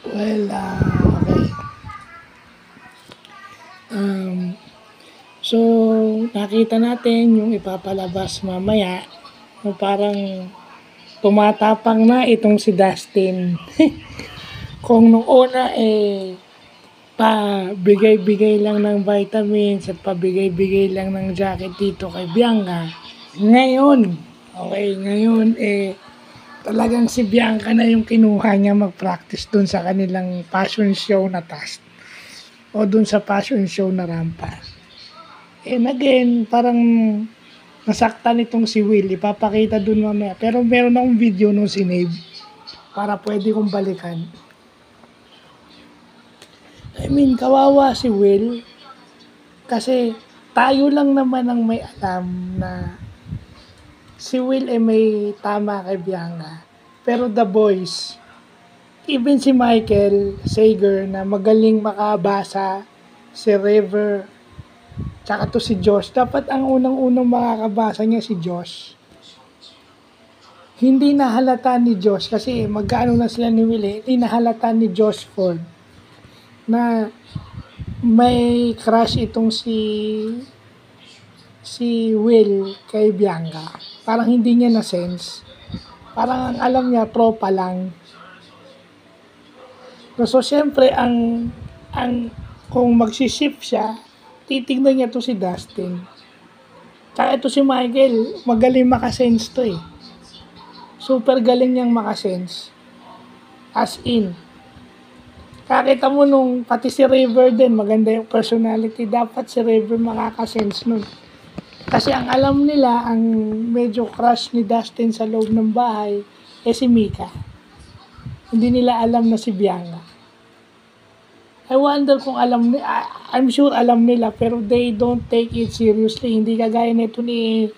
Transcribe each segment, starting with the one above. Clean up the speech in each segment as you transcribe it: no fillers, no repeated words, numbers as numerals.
Well, okay. Um, so, nakita natin yung ipapalabas mamaya na parang tumatapang na itong si Dustin. Kung nung una pabigay-bigay lang ng vitamins at pabigay-bigay lang ng jacket dito kay Bianca. Ngayon, ngayon talagang si Bianca na yung kinuha niya mag-practice dun sa kanilang fashion show na task o dun sa fashion show na rampa. And again, parang nasaktan itong si Will. Ipapakita dun mamaya. Pero meron akong video nung sinave para pwede kong balikan. I mean, kawawa si Will kasi tayo lang naman ang may alam na si Will may tama kay Bianca. Pero the boys, even si Michael Sager na magaling makabasa, si River, tsaka to si Josh, dapat ang unang-unang makakabasa niya si Josh. Hindi nahalata ni Josh kasi magkaano na sila ni Will hindi nahalata ni Josh Ford na may crush itong si Will kay Bianca. Parang hindi niya na-sense. Parang ang alam niya, tropa lang. So, syempre, kung magsiship siya, titignan niya to si Dustin. Tsaka ito si Michael, magaling makasense to eh. Super galing niyang makasense. As in, kakita mo nung pati si River din, maganda yung personality. Dapat si River makakasense nun. Kasi ang alam nila, ang medyo crush ni Dustin sa loob ng bahay, si Mika. Hindi nila alam na si Bianca. I wonder kung I'm sure alam nila, pero they don't take it seriously. Hindi kagaya nito ni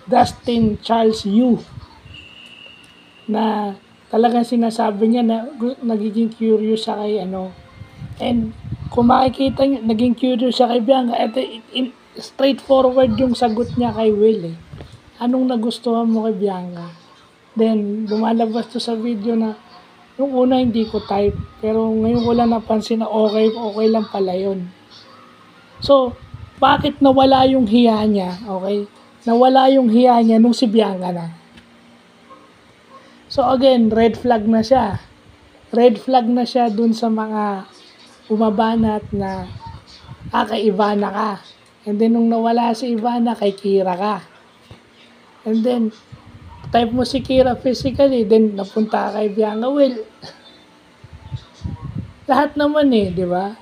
Dustin Charles Yu na talagang sinasabi niya na nagiging curious siya kay and kung makikita niyo, naging curious siya kay Bianca at straightforward yung sagot niya kay Will anong nagustuhan mo kay Bianca, then lumalabas to sa video na yung una hindi ko type pero ngayon ko lang napansin na okay lang pala yun. So bakit nawala yung hiya niya, nawala yung hiya niya nung si Bianca na. So again, red flag na siya. Red flag na siya dun sa mga umabanat na kay Ivana ka. And then nung nawala si Ivana, kay Kira ka. And then, type mo si Kira physically, then napunta ka kay Bianca. Well, lahat naman di ba?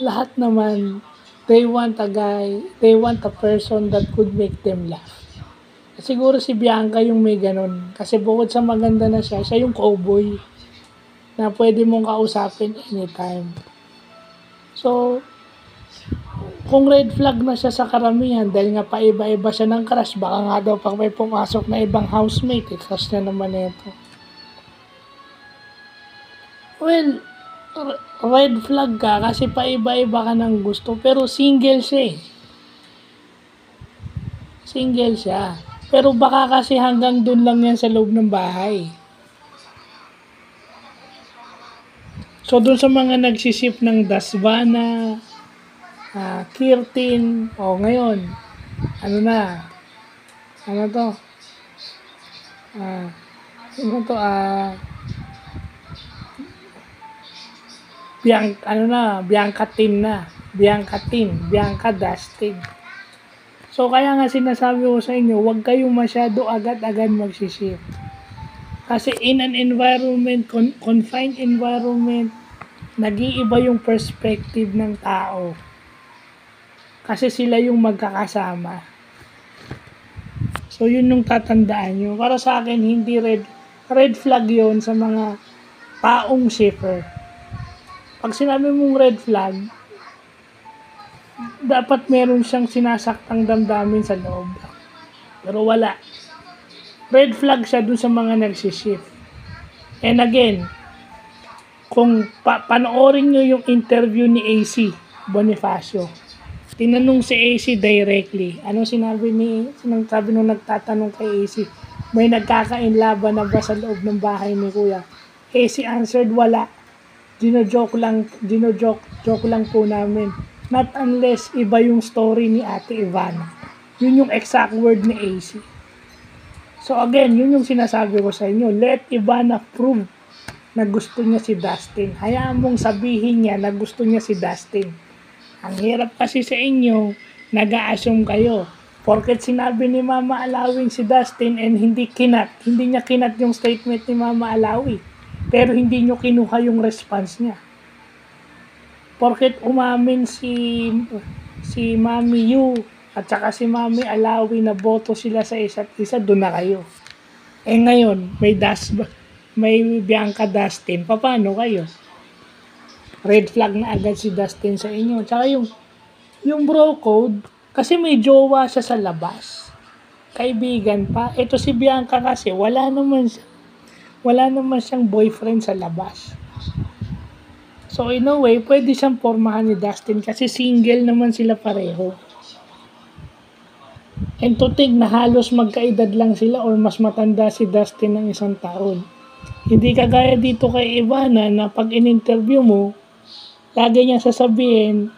Lahat naman, they want a person that could make them laugh. Siguro si Bianca yung may ganun. Kasi bukod sa maganda na siya yung cowboy na pwede mong kausapin anytime. So, kung red flag na siya sa karamihan dahil nga paiba-iba siya ng crush, baka nga daw pag may pumasok na ibang housemate, crush na naman ito. Well, red flag ka kasi paiba-iba ka ng gusto, pero single siya Single siya. Pero baka kasi hanggang dun lang yan sa loob ng bahay. So, dun sa mga nagsisip ng Dasvana, Kirtin, ngayon, Bianca Dustin. So, kaya nga sinasabi ko sa inyo, huwag kayong masyado agad-agad magsisip. Kasi in an environment, confined environment, nag-iiba yung perspective ng tao. Kasi sila yung magkakasama. So, yun yung tatandaan nyo. Para sa akin, hindi red flag yon sa mga taong shipper. Pag sinabi mong red flag, dapat meron siyang sinasaktang damdamin sa loob. Pero wala. Red flag siya dun sa mga nagsiship. And again, kung panoorin nyo yung interview ni AC Bonifacio, tinanong si AC directly. Anong sinabi nung nagtatanong kay AC? may nagkakainlaban na ba sa loob ng bahay ni Kuya? Si answered, wala. Joke lang po namin. Not unless iba yung story ni Ate Ivana. Yun yung exact word ni AC. So again, yun yung sinasabi ko sa inyo. Let Ivana prove na gusto niya si Dustin. Hayaan mong sabihin niya na gusto niya si Dustin. Ang hirap kasi sa inyo, nag-a-assume kayo. Porket sinabi ni Mama Alawing si Dustin and hindi niya kinat yung statement ni Mama Alawi. Pero hindi nyo kinuha yung response niya. Porket umamin si Mami Yu at saka si Mami Alawi na boto sila sa isa't isa, doon na kayo. Ngayon, may Bianca Dustin, paano kayo? Red flag na agad si Dustin sa inyo. Tsaka yung bro code, kasi may jowa siya sa labas. Kaibigan pa. Ito si Bianca kasi, wala naman siyang boyfriend sa labas. So in a way, pwede siyang pormahan ni Dustin kasi single naman sila pareho. And to think na halos magkaedad lang sila or mas matanda si Dustin ng 1 taon. Hindi kagaya dito kay Ivana na pag in-interview mo, lagi niya sasabihin,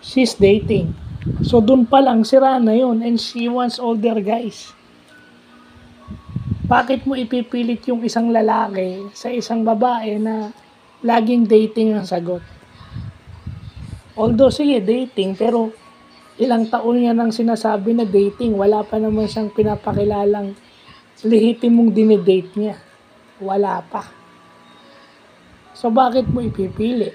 she's dating. So dun pa lang, sira na yun. And she wants older guys. Bakit mo ipipilit yung isang lalaki sa isang babae na laging dating ang sagot? Although, sige, dating, pero ilang taon niya nang sinasabi na dating. Wala pa naman siyang pinapakilalang lehitimong dinidate niya. Wala pa. So, bakit mo ipipili?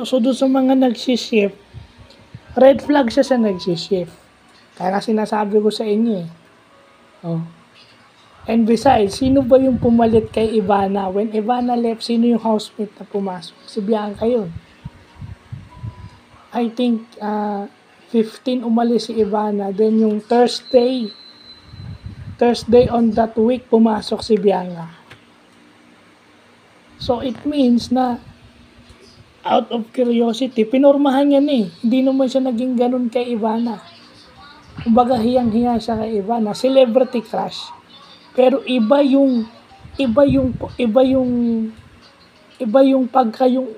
So, doon sa mga nagsishift, red flag siya sa nagsishift. Kaya sinasabi ko sa inyo eh. Oh. And besides, sino ba yung pumalit kay Ivana? When Ivana left, sino yung housemate na pumasok? Si Bianca yun. I think 15 umalis si Ivana. Then yung Thursday on that week, pumasok si Bianca. So it means na out of curiosity, pinormahan niya eh. Hindi naman siya naging ganun kay Ivana. Kumbaga hiyang-hiya siya kay Ivana. Celebrity crush. Pero iba yung pagka yung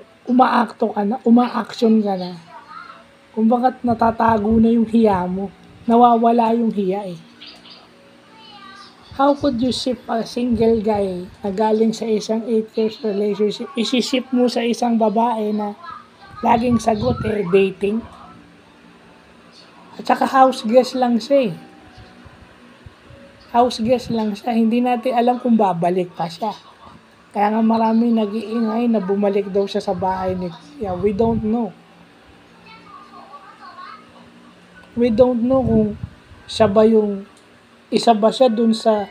uma-action ka na. Kumbaga natatago na yung hiya mo. Nawawala yung hiya eh. How could you ship a single guy na galing sa isang 8 years relationship, isi-ship mo sa isang babae na laging sagot dating? At saka house guest lang siya eh. House guest lang siya. Hindi natin alam kung babalik pa siya. Kaya nga maraming nag-iingay na bumalik daw siya sa bahay ni Kuya. We don't know. We don't know kung siya ba yung isa ba siya dun sa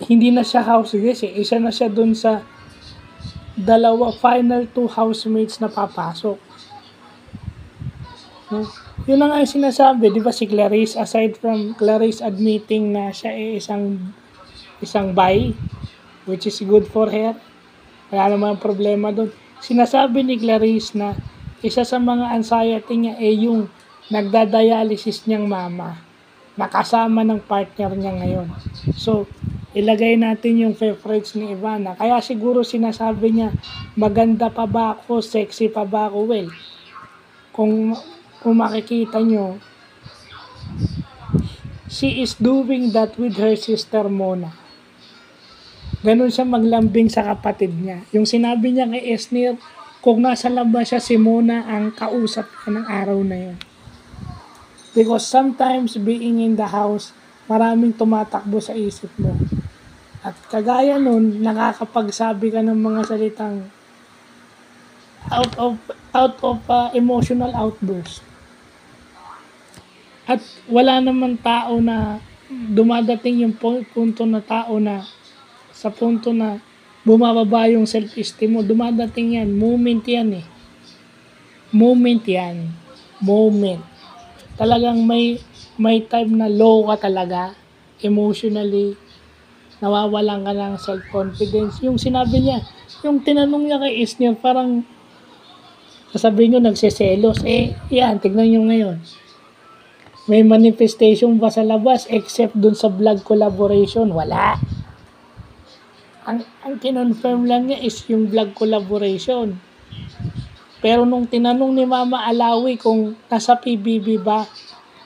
hindi na siya house guest eh. Isa na siya dun sa final 2 housemates na papasok. No? Yun na nga yung sinasabi, di ba si Clarice, aside from Clarice admitting na siya ay isang bi, which is good for her, wala naman problema dun. Sinasabi ni Clarice na isa sa mga anxiety niya ay yung nagdadialysis niyang mama. Nakasama ng partner niya ngayon. So, ilagay natin yung favorites ni Ivana. Kaya siguro sinasabi niya, maganda pa ba ako, sexy pa ba ako? Well, kung makikita nyo, she is doing that with her sister Mona. Ganun siya maglambing sa kapatid niya. Yung sinabi niya kay Esnir, kung nasa labas siya, si Mona ang kausap niya ng araw na yun. Because sometimes being in the house, maraming tumatakbo sa isip mo. At kagaya nun, nakakapagsabi ka ng mga salitang out of emotional outburst. At wala naman tao na dumadating yung punto na tao na sa punto na bumababa yung self-esteem mo. Dumadating yan. Moment yan eh. Moment yan. Moment. Talagang may time na low ka talaga, emotionally, nawawalan ka ng self-confidence. Yung sinabi niya, yung tinanong niya kay Isnir, parang sasabihin nyo nagseselos. Yan, tignan nyo ngayon. May manifestation ba sa labas except dun sa vlog collaboration? Wala. Ang kinonfirm lang niya is yung vlog collaboration. Pero nung tinanong ni Mama Alawi kung nasa PBB ba,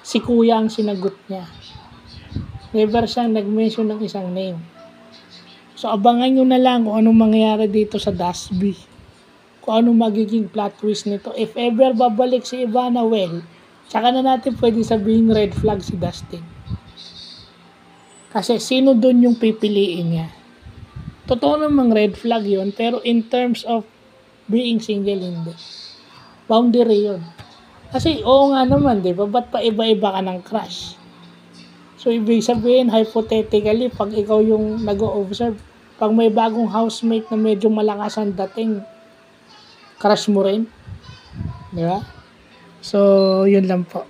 si Kuya ang sinagot niya. Never siyang nag-mention ng isang name. So abangan nyo na lang kung anong mangyayari dito sa Dasby. Kung anong magiging plot twist nito. If ever babalik si Ivana, well, saka na natin pwede sabihin red flag si Dustin. Kasi sino dun yung pipiliin niya? Totoo namang red flag yon, pero in terms of being single, hindi. Boundary yun. Kasi oo nga naman, di ba? Ba't pa iba-iba ka ng crush? So ibig sabihin, hypothetically, pag ikaw yung nag-o-observe, pag may bagong housemate na medyo malakas ang dating, crush mo rin. Di ba? So, yun lang po.